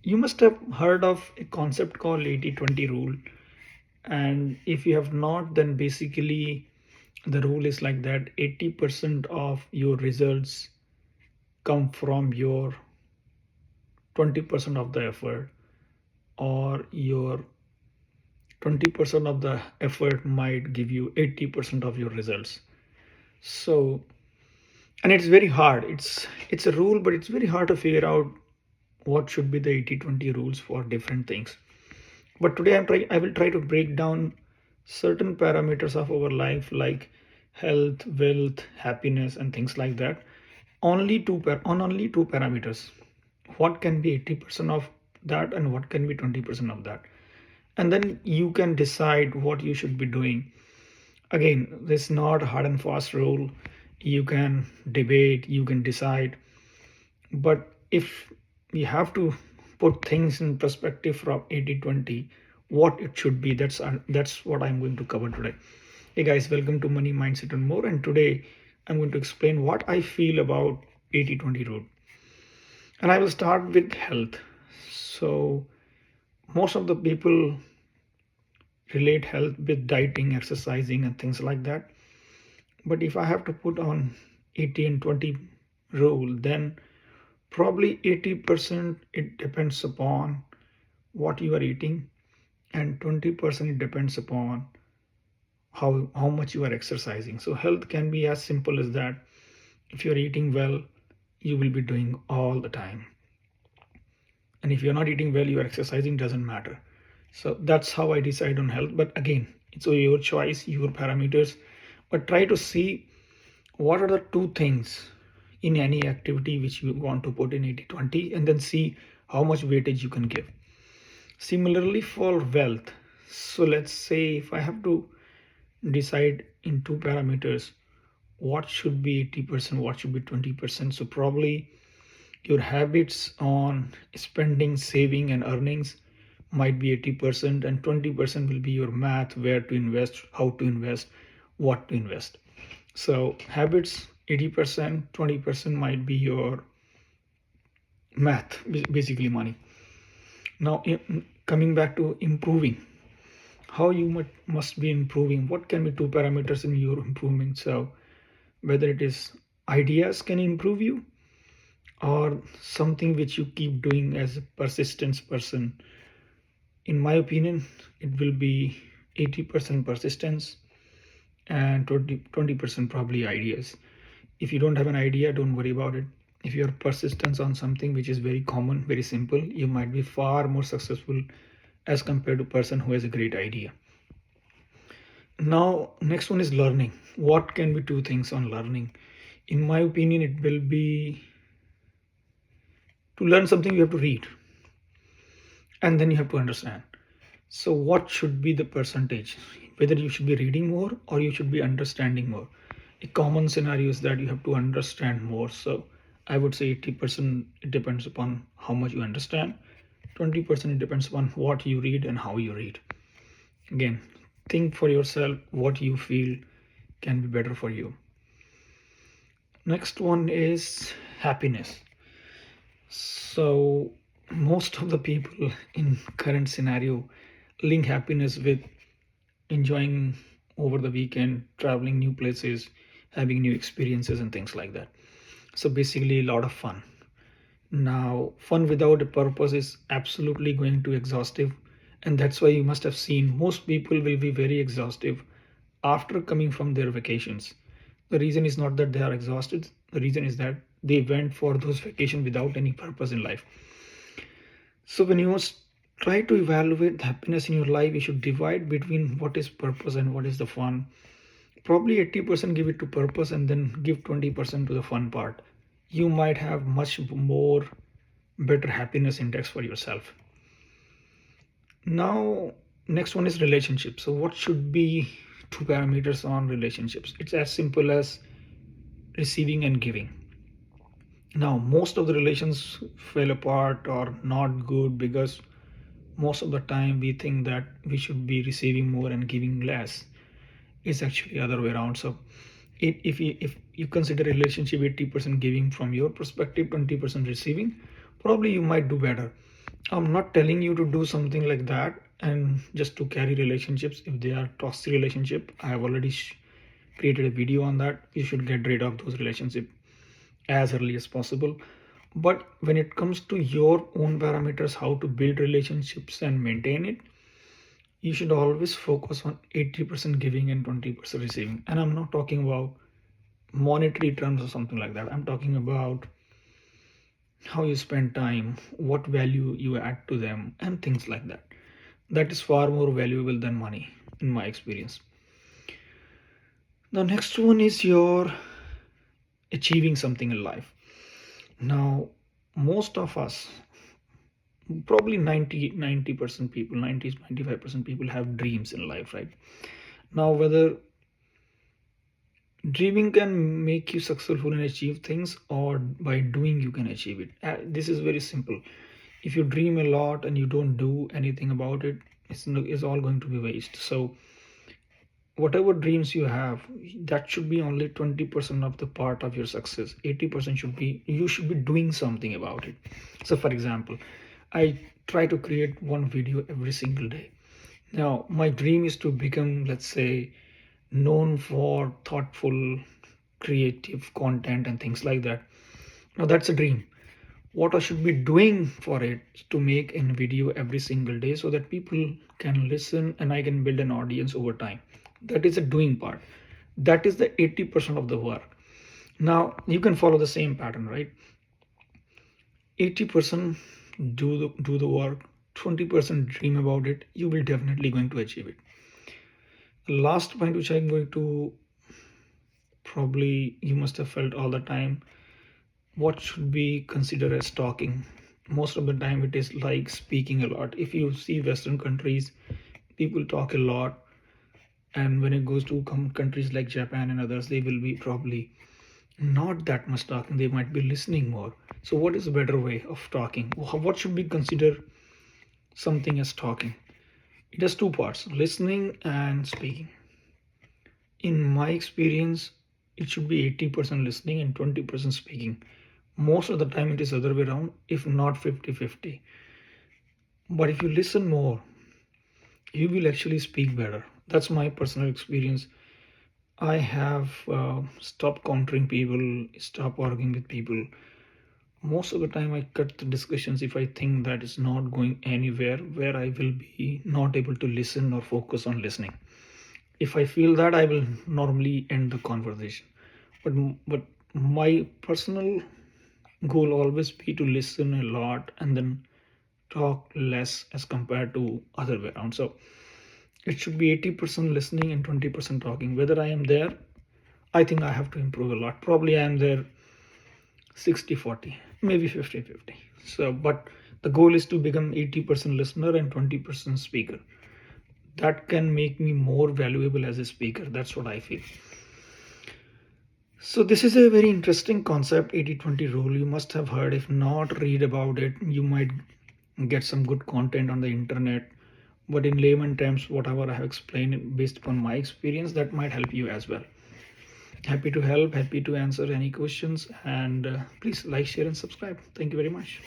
You must have heard of a concept called 80-20 rule. And if you have not, then basically the rule is like that: 80% of your results come from your 20% of the effort, or your 20% of the effort might give you 80% of your results. So, and it's very hard. It's a rule, but it's very hard to figure out what should be the 80-20 rules for different things. But today I will try to break down certain parameters of our life, like health, wealth, happiness, and things like that. On only two parameters. What can be 80% of that, and what can be 20% of that? And then you can decide what you should be doing. Again, this is not a hard and fast rule. You can debate, you can decide, but if we have to put things in perspective from 80-20, what it should be, that's what I'm going to cover today. Hey guys, welcome to Money Mindset and More, and today I'm going to explain what I feel about 80-20 rule. And I will start with health. So most of the people relate health with dieting, exercising, and things like that. But if I have to put on 80 and 20 rule, then probably 80% it depends upon what you are eating, and 20% it depends upon how much you are exercising. So health can be as simple as that. If you're eating well, you will be doing all the time. And if you're not eating well, you're exercising, doesn't matter. So that's how I decide on health. But again, it's your choice, your parameters. But try to see what are the two things in any activity which you want to put in 80-20, and then see how much weightage you can give. Similarly for wealth, so let's say if I have to decide in two parameters, what should be 80%, what should be 20%. So probably your habits on spending, saving, and earnings might be 80%, and 20% will be your math, where to invest, how to invest, what to invest. So habits 80%, 20% might be your math, basically money. Now, coming back to improving, how you must be improving, what can be two parameters in your improvement. So whether it is ideas can improve you, or something which you keep doing as a persistence person. In my opinion, it will be 80% persistence and 20% probably ideas. If you don't have an idea, don't worry about it. If you're persistent on something which is very common, very simple, you might be far more successful as compared to a person who has a great idea. Now, next one is learning. What can be two things on learning? In my opinion, it will be, to learn something, you have to read, and then you have to understand. So, what should be the percentage? Whether you should be reading more or you should be understanding more. A common scenario is that you have to understand more. So, I would say 80% it depends upon how much you understand, 20% it depends upon what you read and how you read. Again, think for yourself what you feel can be better for you. Next one is happiness. So most of the people in current scenario link happiness with enjoying over the weekend, traveling new places, having new experiences, and things like that. So basically a lot of fun. Now, fun without a purpose is absolutely going to exhaustive, and that's why you must have seen most people will be very exhaustive after coming from their vacations. The reason is not that they are exhausted, the reason is that they went for those vacations without any purpose in life. So when you must try to evaluate happiness in your life, you should divide between what is purpose and what is the fun. Probably 80% give it to purpose, and then give 20% to the fun part. You might have much more better happiness index for yourself. Now, next one is relationships. So what should be two parameters on relationships? It's as simple as receiving and giving. Now, most of the relations fell apart or not good because most of the time we think that we should be receiving more and giving less. It's actually other way around. So if you consider a relationship 80% giving from your perspective, 20% receiving, probably you might do better. I'm not telling you to do something like that and just to carry relationships if they are toxic relationship. I have already created a video on that. You should get rid of those relationships as early as possible. But when it comes to your own parameters, how to build relationships and maintain it, you should always focus on 80% giving and 20% receiving. And I'm not talking about monetary terms or something like that. I'm talking about how you spend time, what value you add to them, and things like that. That is far more valuable than money, in my experience. The next one is your achieving something in life. Now, most of us, probably 90% people, 95% people have dreams in life, right? Now, whether dreaming can make you successful and achieve things, or by doing you can achieve it. This is very simple. If you dream a lot and you don't do anything about it, it's all going to be waste. So whatever dreams you have, that should be only 20% of the part of your success. 80% should be you should be doing something about it. So for example, I try to create one video every single day. Now my dream is to become, let's say, known for thoughtful creative content and things like that. Now that's a dream. What I should be doing for it to make a video every single day so that people can listen and I can build an audience over time. That is a doing part. That is the 80% of the work. Now you can follow the same pattern, right? 80% do the work, 20% dream about it. You will definitely going to achieve it. The last point which I'm going to, probably you must have felt all the time, what should be considered as talking. Most of the time it is like speaking a lot. If you see Western countries, people talk a lot, and when it goes to countries like Japan and others, they will be probably not that much talking, they might be listening more. So what is a better way of talking? What should be considered something as talking? It has two parts, listening and speaking. In my experience, it should be 80% listening and 20% speaking. Most of the time it is other way around, if not 50-50. But if you listen more, you will actually speak better. That's my personal experience. I have stopped countering people, stop arguing with people. Most of the time I cut the discussions if I think that is not going anywhere, where I will be not able to listen or focus on listening. If I feel that, I will normally end the conversation. But my personal goal always be to listen a lot and then talk less as compared to other way around. So it should be 80% listening and 20% talking. Whether I am there, I think I have to improve a lot. Probably I am there 60-40, maybe 50-50. So but the goal is to become 80% listener and 20% speaker. That can make me more valuable as a speaker. That's what I feel. So this is a very interesting concept, 80-20 rule. You must have heard. If not, read about it. You might get some good content on the internet. But in layman terms, whatever I have explained based upon my experience, that might help you as well. Happy to help, happy to answer any questions, and please like, share, and subscribe. Thank you very much.